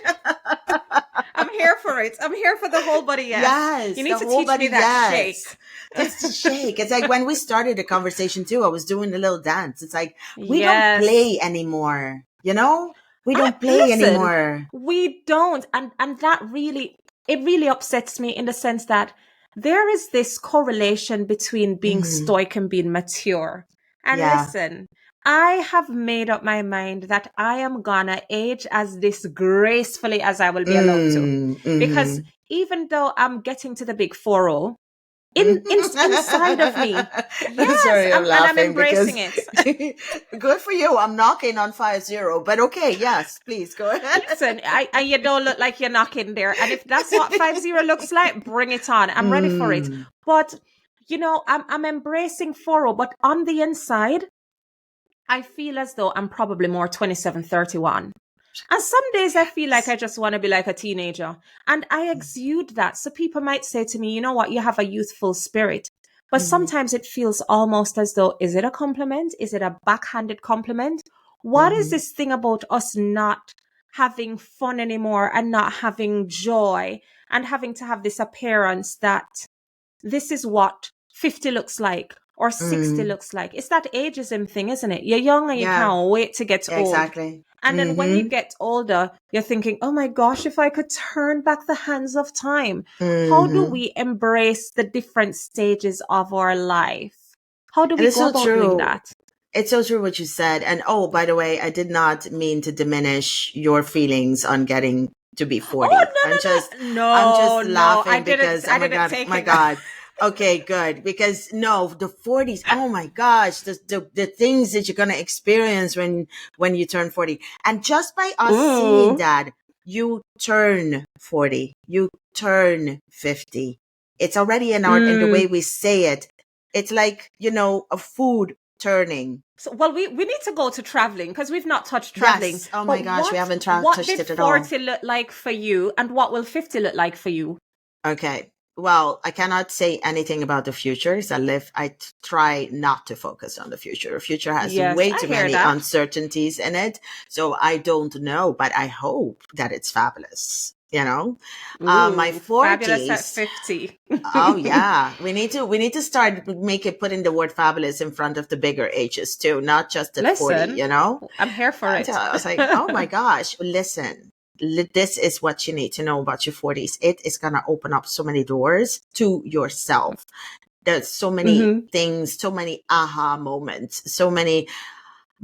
I'm here for it. I'm here for the whole body yes. Yes. You need to teach me that shake. Just to shake. It's like when we started the conversation too, I was doing a little dance. It's like, we don't play anymore. You know? We don't play anymore. We don't. And that really, it really upsets me in the sense that there is this correlation between being stoic and being mature. And listen, I have made up my mind that I am gonna age as disgracefully as I will be allowed to. Because even though I'm getting to the big 40, inside of me. Yes, sorry, I'm laughing and I'm embracing it. Good for you. I'm knocking on 50, but okay, yes, please go ahead. Listen, you don't look like you're knocking there. And if that's what 50 looks like, bring it on. I'm ready for it. But, you know, I'm embracing 40, but on the inside, I feel as though I'm probably more 27, 31. And some days I feel like I just want to be like a teenager. And I exude that. So people might say to me, you know what, you have a youthful spirit. But sometimes it feels almost as though, is it a compliment? Is it a backhanded compliment? What is this thing about us not having fun anymore and not having joy and having to have this appearance that this is what 50 looks like or 60 looks like? It's that ageism thing, isn't it? You're young and you can't wait to get old. Exactly. And then when you get older, you're thinking, oh my gosh, if I could turn back the hands of time, how do we embrace the different stages of our life? How do we go about doing that? It's so true what you said. And oh, by the way, I did not mean to diminish your feelings on getting to be 40. Oh, no, I'm just laughing because, oh my God. Okay, good. Because no, the 40s, oh my gosh, the things that you're going to experience when you turn 40. And just by us seeing that, you turn 40, you turn 50. It's already in the way we say it. It's like, you know, a food turning So, well, we need to go to traveling because we've not touched traveling. Yes. Oh my But gosh, we haven't what touched did it at all. 40 look like for you, and what will 50 look like for you? Okay. Well, I cannot say anything about the future. I try not to focus on the future. The future has Yes, way I too hear many that. uncertainties in it. So I don't know, but I hope that it's fabulous. My Ooh, fabulous at 40s. 50. Oh yeah, we need to start putting the word fabulous in front of the bigger ages too, not just at 40. Listen, I'm here for Until it. I was like, oh my gosh, listen, this is what you need to know about your 40s. It is gonna open up so many doors to yourself. There's so many Hmm. things, so many aha moments, so many.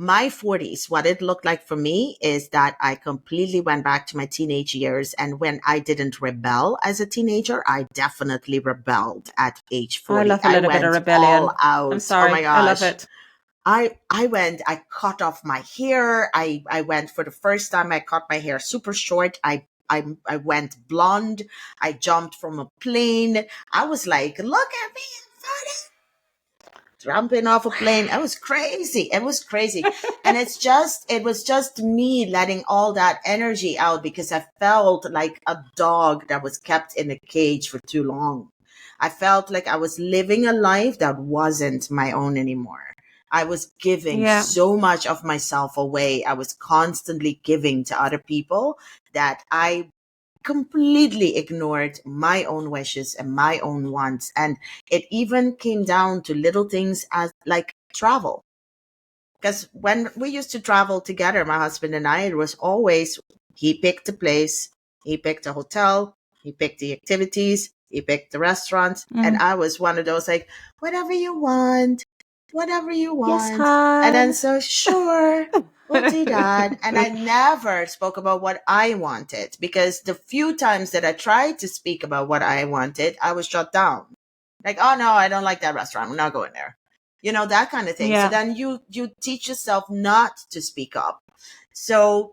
My 40s, what it looked like for me is that I completely went back to my teenage years. And when I didn't rebel as a teenager, I definitely rebelled at age I 40. love a I little bit of went all rebellion. I'm out. Oh my sorry. I love gosh. it. I cut off my hair. I went for the first time. I cut my hair super short. I went blonde. I jumped from a plane. I was like, look at me, I'm 40, jumping off a plane. It was crazy. It was crazy. And it was just me letting all that energy out because I felt like a dog that was kept in a cage for too long. I felt like I was living a life that wasn't my own anymore. I was giving Yeah. so much of myself away. I was constantly giving to other people that I completely ignored my own wishes and my own wants. And it even came down to little things as like travel. Because when we used to travel together, my husband and I, it was always he picked a place, he picked a hotel, he picked the activities, he picked the restaurants. And Mm. I was one of those like, whatever you want, whatever you Yes, want. And then hon. so, sure, we'll do that. And I never spoke about what I wanted because the few times that I tried to speak about what I wanted, I was shut down. Like, oh no, I don't like that restaurant. We're not going there. That kind of thing. So Yeah. then you teach yourself not to speak up. So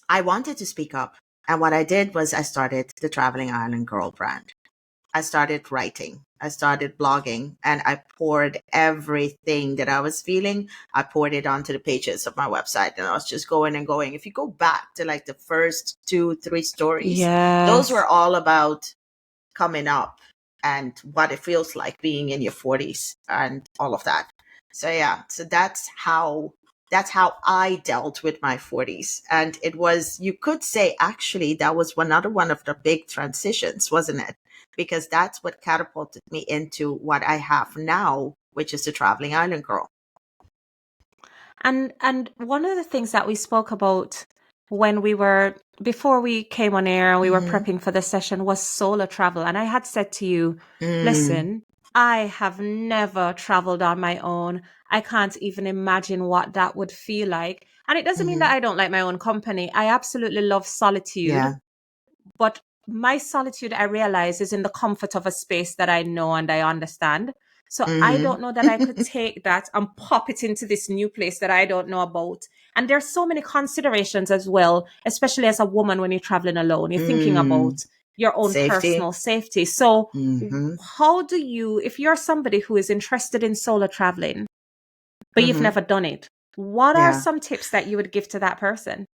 I wanted to speak up. And what I did was I started the Traveling Island Girl brand. I started writing. I started blogging and I poured everything that I was feeling. I poured it onto the pages of my website and I was just going and going. If you go back to like the first 2, 3 stories, those were Yes. all about coming up and what it feels like being in your 40s and all of that. So yeah, so that's how I dealt with my 40s. And it was, you could say actually that was another one of the big transitions, wasn't it? Because that's what catapulted me into what I have now, which is the Traveling Island Girl. And one of the things that we spoke about when we were before we came on air and we were Mm-hmm. prepping for the session was solo travel. And I had said to you, Mm, listen, I have never traveled on my own. I can't even imagine what that would feel like. And it doesn't mean that mm-hmm. I don't like my own company. I absolutely love solitude. Yeah. But my solitude, I realize, is in the comfort of a space that I know and I understand. So I Mm-hmm. don't know that I could take that and pop it into this new place that I don't know about. And there's so many considerations as well, especially as a woman when you're traveling alone. You're thinking Mm. about your own Safety. personal safety. So Mm-hmm. how do you, if you're somebody who is interested in solo traveling, but you've Mm-hmm. never done it, what are Yeah. some tips that you would give to that person?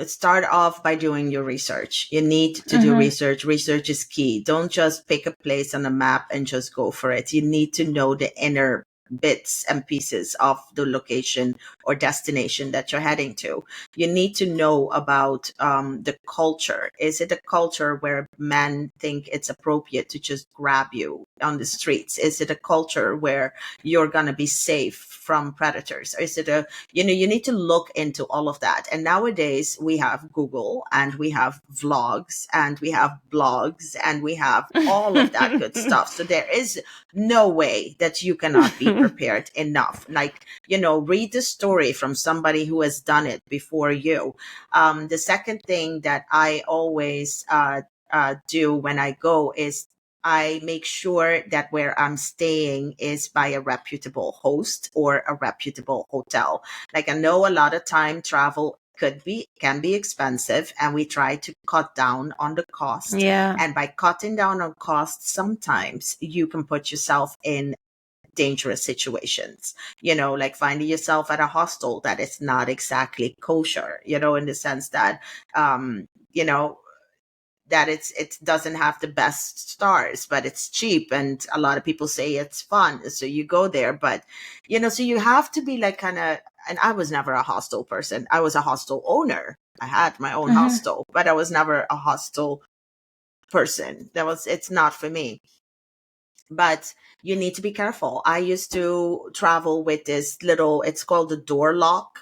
Start off by doing your research. You need to do Mm-hmm. research. Research is key. Don't just pick a place on a map and just go for it. You need to know the inner bits and pieces of the location or destination that you're heading to. You need to know about the culture. Is it a culture where men think it's appropriate to just grab you on the streets? Is it a culture where you're going to be safe from predators? Or is it you need to look into all of that. And nowadays we have Google and we have vlogs and we have blogs and we have all of that good stuff. So there is no way that you cannot be prepared enough. Like, read the story from somebody who has done it before you. The second thing that I always do when I go is I make sure that where I'm staying is by a reputable host or a reputable hotel. Like, I know a lot of time travel can be expensive, and we try to cut down on the cost. Yeah. And by cutting down on cost, sometimes you can put yourself in dangerous situations, like finding yourself at a hostel that is not exactly kosher, in the sense that, you know, that it doesn't have the best stars, but it's cheap and a lot of people say it's fun, so you go there. But so you have to be like kind of, and I was never a hostel person. I was a hostel owner. I had my own Mhm. hostel, but I was never a hostel person. It's not for me. But you need to be careful. I used to travel with this little, it's called the door lock,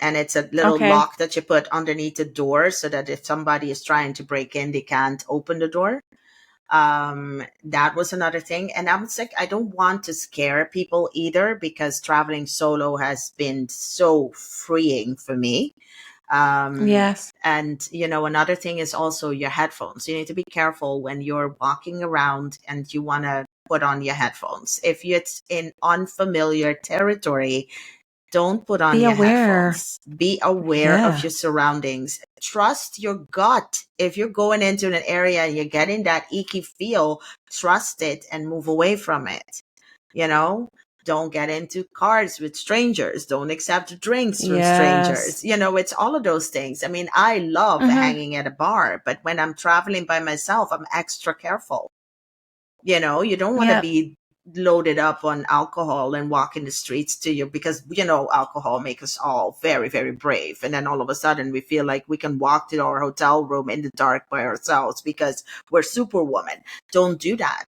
and it's a little Okay. lock that you put underneath the door so that if somebody is trying to break in, they can't open the door. That was another thing. And I was like, I don't want to scare people either, because traveling solo has been so freeing for me. Yes. And another thing is also your headphones. You need to be careful when you're walking around and you want to put on your headphones. If it's in unfamiliar territory, don't put on Be your aware. headphones. Be aware of Yeah. your surroundings. Trust your gut. If you're going into an area and you're getting that icky feel, trust it and move away from it. You know, don't get into cars with strangers. Don't accept drinks from Yes. strangers. It's all of those things. I mean, I love Mhm. hanging at a bar, but when I'm traveling by myself, I'm extra careful. You don't want to Yeah. be loaded up on alcohol and walk in the streets to you, because alcohol makes us all very, very brave, and then all of a sudden we feel like we can walk to our hotel room in the dark by ourselves because we're superwoman. Don't do that.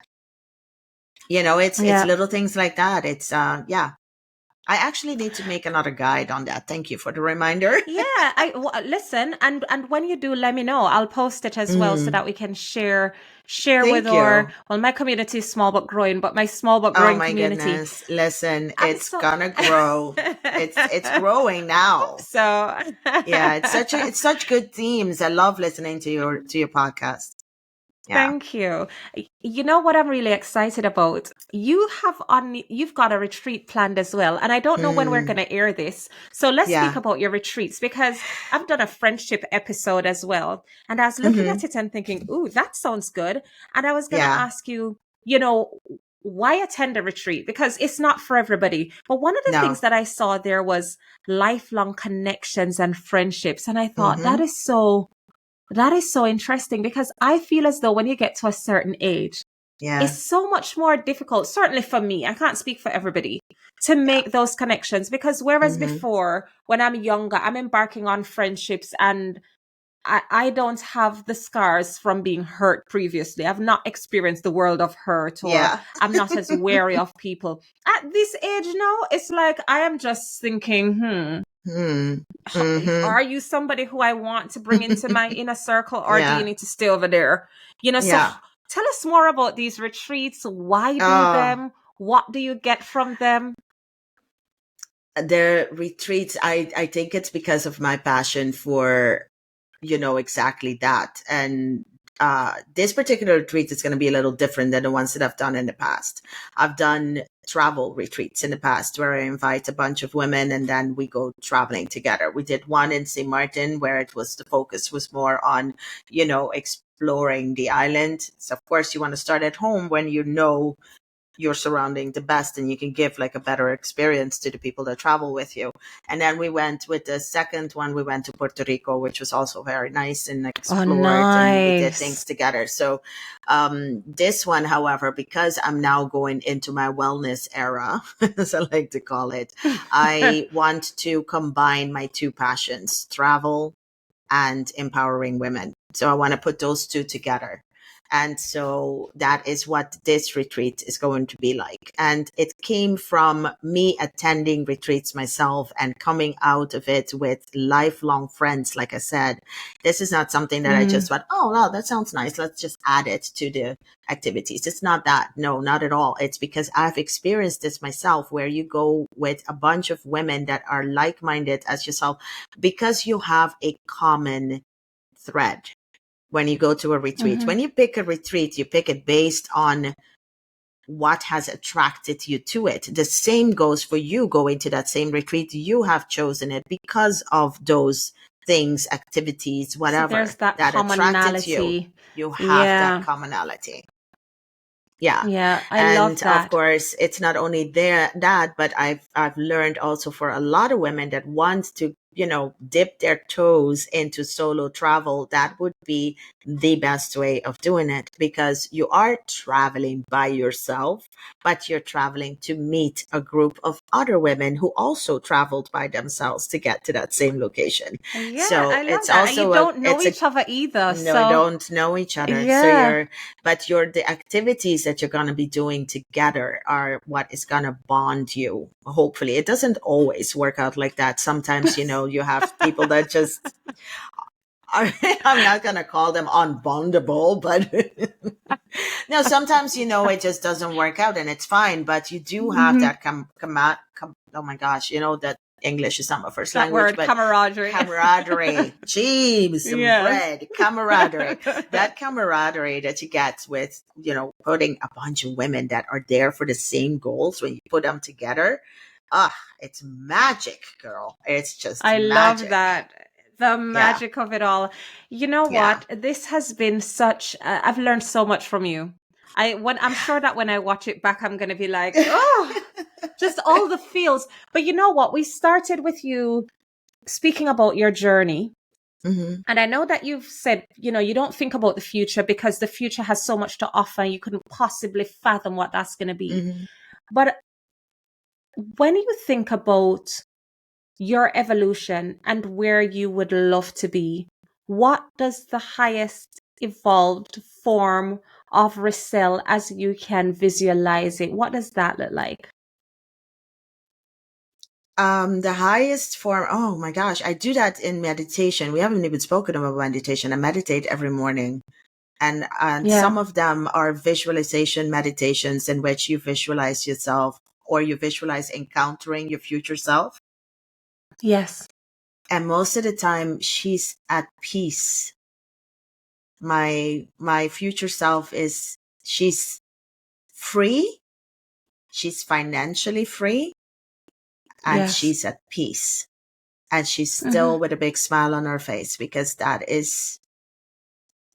It's Yeah. little things like that. It's yeah, I actually need to make another guide on that. Thank you for the reminder. Yeah, listen, and when you do, let me know. I'll post it as well so Mm, that we can share with thank our, you. well, my community is small but growing, but my small but Oh growing my community. goodness. Listen, And it's so gonna grow. It's growing now. so Yeah, it's such good themes. I love listening to your podcast. Yeah. thank you. You know what I'm really excited about? You've got a retreat planned as well. And I don't know when we're Mm, going to air this. So let's speak yeah. about your retreats, because I've done a friendship episode as well. And I was looking Hmm. at it and thinking, ooh, that sounds good. And I was going to Yeah. ask you, why attend a retreat? Because it's not for everybody. But one of the things No. that I saw there was lifelong connections and friendships. And I thought Hmm. that is so interesting, because I feel as though when you get to a certain age, it's Yeah. so much more difficult, certainly for me, I can't speak for everybody, to Yeah. make those connections. Because whereas Hmm. before, when I'm younger, I'm embarking on friendships and I don't have the scars from being hurt previously. I've not experienced the world of hurt, or Yeah. I'm not as wary of people. At this age now, it's like I am just thinking, Hmm. Hmm. are you somebody who I want to bring into my inner circle, or do you Yeah. need to stay over there? So Yeah. tell us more about these retreats. Why do Oh, them? What do you get from them? the retreats, I think it's because of my passion for exactly that. And this particular retreat is going to be a little different than the ones that I've done in the past. I've done travel retreats in the past where I invite a bunch of women and then we go traveling together. We did one in St. Martin where the focus was more on, exploring the island. So of course you want to start at home when you're surrounding the best and you can give like a better experience to the people that travel with you. And then we went with the second one, we went to Puerto Rico, which was also very nice and Oh, explored and we did nice. things together. So this one, however, because I'm now going into my wellness era, as I like to call it, I want to combine my two passions, travel and empowering women. So I want to put those two together. And so that is what this retreat is going to be like. And it came from me attending retreats myself and coming out of it with lifelong friends. Like I said, this is not something that I Mm, just went, oh, wow, that sounds nice. Let's just add it to the activities. It's not that. No, not at all. It's because I've experienced this myself, where you go with a bunch of women that are like minded as yourself, because you have a common thread. When you go to a retreat, mhm. when you pick a retreat, you pick it based on what has attracted you to it. The same goes for you going to that same retreat. You have chosen it because of those things, activities, So whatever there's that that attracted you. commonality. You have that Yeah. commonality. Yeah. Yeah, I love And of that. course, it's not only that, but I've learned also for a lot of women that want to, dip their toes into solo travel, that would be the best way of doing it, because you are traveling by yourself, but you're traveling to meet a group of other women who also traveled by themselves to get to that same location. Yeah, So I love it's that. And you also don't know it's a each other either. no, So, don't know each other. So yeah. the activities that you're going to be doing together are what is going to bond you. Hopefully, it doesn't always work out like that. Sometimes, you have people that just, I'm not going to call them unbondable, but no, sometimes, it just doesn't work out and it's fine. But you do have Mhm. that oh my gosh, that English is not my first That language, word, but camaraderie. camaraderie, cheese, some Yes. bread, camaraderie. That camaraderie that you get with, putting a bunch of women that are there for the same goals, when you put them together, it's magic, girl. It's just I love magic. that. The Yeah. magic of it all. You know Yeah. what? This has been such, I've learned so much from you. I'm sure that when I watch it back, I'm going to be like, oh, just all the feels. But you know what? We started with you speaking about your journey. Hmm. And I know that you've said, you don't think about the future because the future has so much to offer. You couldn't possibly fathom what that's going to be. Hmm. But when you think about your evolution and where you would love to be, what does the highest evolved form of Riselle as you can visualize it? What does that look like? The highest form, oh my gosh, I do that in meditation. We haven't even spoken about meditation. I meditate every morning. And Yeah. some of them are visualization meditations in which you visualize yourself, or you visualize encountering your future self. Yes. And most of the time she's at peace. My future self she's free, she's financially free, and Yes. she's at peace. And she's Hmm. still with a big smile on her face, because that is,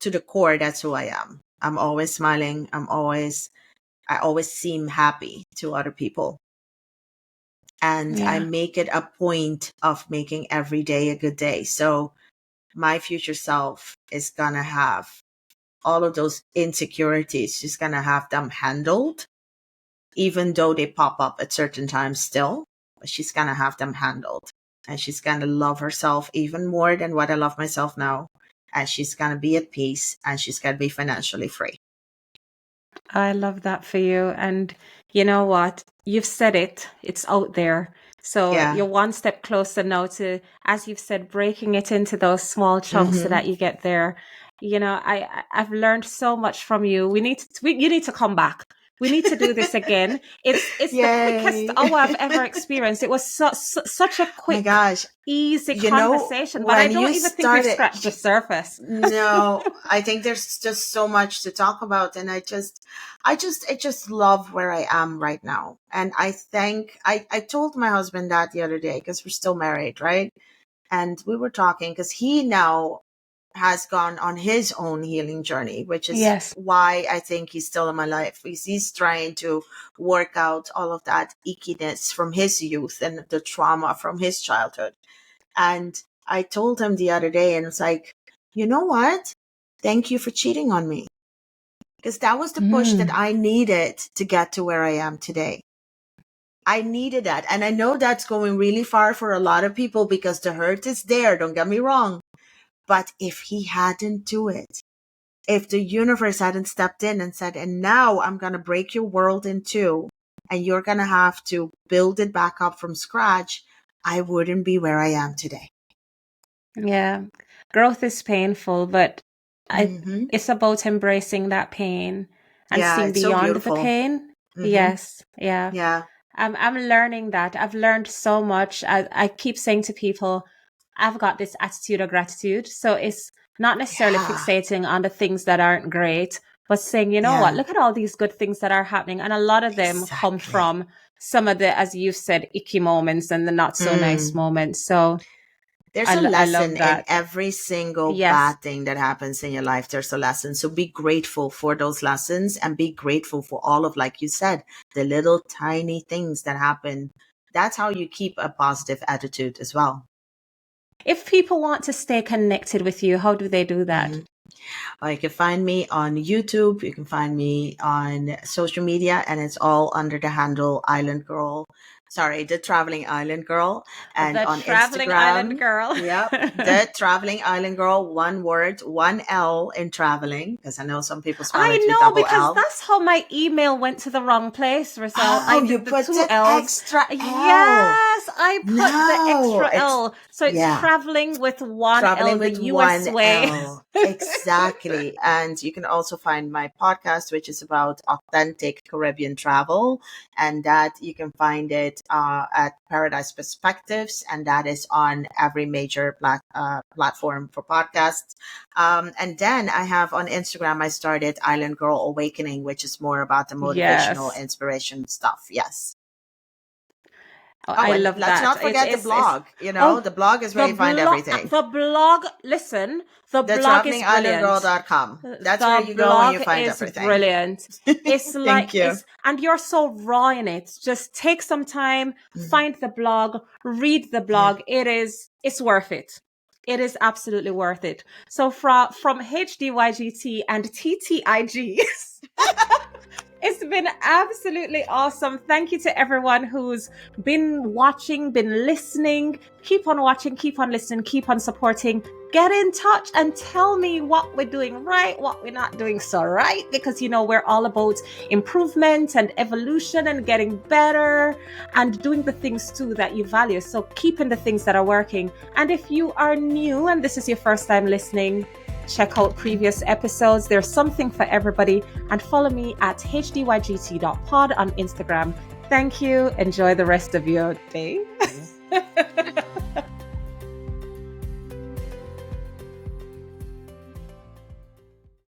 to the core, that's who I am. I'm always smiling. I always seem happy to other people. And I Yeah. make it a point of making every day a good day. So my future self is going to have all of those insecurities. She's going to have them handled, even though they pop up at certain times still. But she's going to have them handled. And she's going to love herself even more than what I love myself now. And she's going to be at peace, and she's going to be financially free. I love that for you. And you know what? You've said it, it's out there. So Yeah. you're one step closer now to, as you've said, breaking it into those small chunks so Hmm. that you get there. I've learned so much from you. You need to come back. We need to do this again. It's the quickest Yay. hour I've ever experienced. It was such a My quick, gosh. easy conversation, but I When don't you even think we've started, scratched the surface. no, I think there's just so much to talk about. And I just love where I am right now. And I told my husband that the other day, because we're still married, right? And we were talking, because he now has gone on his own healing journey, which is Yes. why I think he's still in my life. He's trying to work out all of that ickiness from his youth and the trauma from his childhood. And I told him the other day, and it's like, you know what? Thank you for cheating on me. Because that was the push that Mm. I needed to get to where I am today. I needed that. And I know that's going really far for a lot of people, because the hurt is there. Don't get me wrong. But if he hadn't do it, if the universe hadn't stepped in and said, and now I'm going to break your world in two, and you're going to have to build it back up from scratch, I wouldn't be where I am today. Yeah. Growth is painful, but I Hmm. it's about embracing that pain and Yeah, seeing it's so beyond the beautiful. pain. Hmm. Yes. Yeah. Yeah. I'm learning that. I've learned so much. I keep saying to people, I've got this attitude of gratitude. So it's not necessarily Yeah. fixating on the things that aren't great, but saying, you know what, Yeah. look at all these good things that are happening. And a lot of them come Exactly. from some of the, as you've said, icky moments and the not so nice Mm. moments. So There's I, a I love lesson in that. every single Yes. bad thing that happens in your life. There's a lesson. So be grateful for those lessons and be grateful for all of, like you said, the little tiny things that happen. That's how you keep a positive attitude as well. If people want to stay connected with you, how do they do that? You can find me on YouTube. You can find me on social media, and it's all under the handle Island Girl. Sorry, the Traveling Island Girl. And The on Traveling Island Instagram, Girl. yep, the Traveling Island Girl, one word, one L in traveling, because I know some people spell I it with know, double because L. that's how my email went to the wrong place, Riselle. I Oh, you did the put two that L's. extra L. Yes, I put the No, extra it's, L. So it's yeah. traveling with one L, Traveling the with US one way. L. Exactly. And you can also find my podcast, which is about authentic Caribbean travel. And that you can find it at Paradise Perspectives. And that is on every major platform for podcasts. And then I have on Instagram, I started Island Girl Awakening, which is more about the motivational Yes. inspiration stuff. Yes. Oh, Oh, I and love let's that. not forget the It's blog. oh, The blog is where you find everything. the blog, listen, the blog is brilliant. TheTravelingIslandGirl.com. That's where The you go when you blog find is everything. brilliant. It's Thank like you. and you're so raw in it. Just take some time, find the blog, read the blog. It's worth it. It is absolutely worth it. So from HDYGT and TTIG. It's been absolutely awesome. Thank you to everyone who's been watching, been listening. Keep on watching, keep on listening, keep on supporting. Get in touch and tell me what we're doing right, what we're not doing so right, because we're all about improvement and evolution and getting better and doing the things too that you value. So keeping the things that are working. And if you are new and this is your first time listening, check out previous episodes. There's something for everybody. And follow me at hdygt.pod on Instagram. Thank you. Enjoy the rest of your day.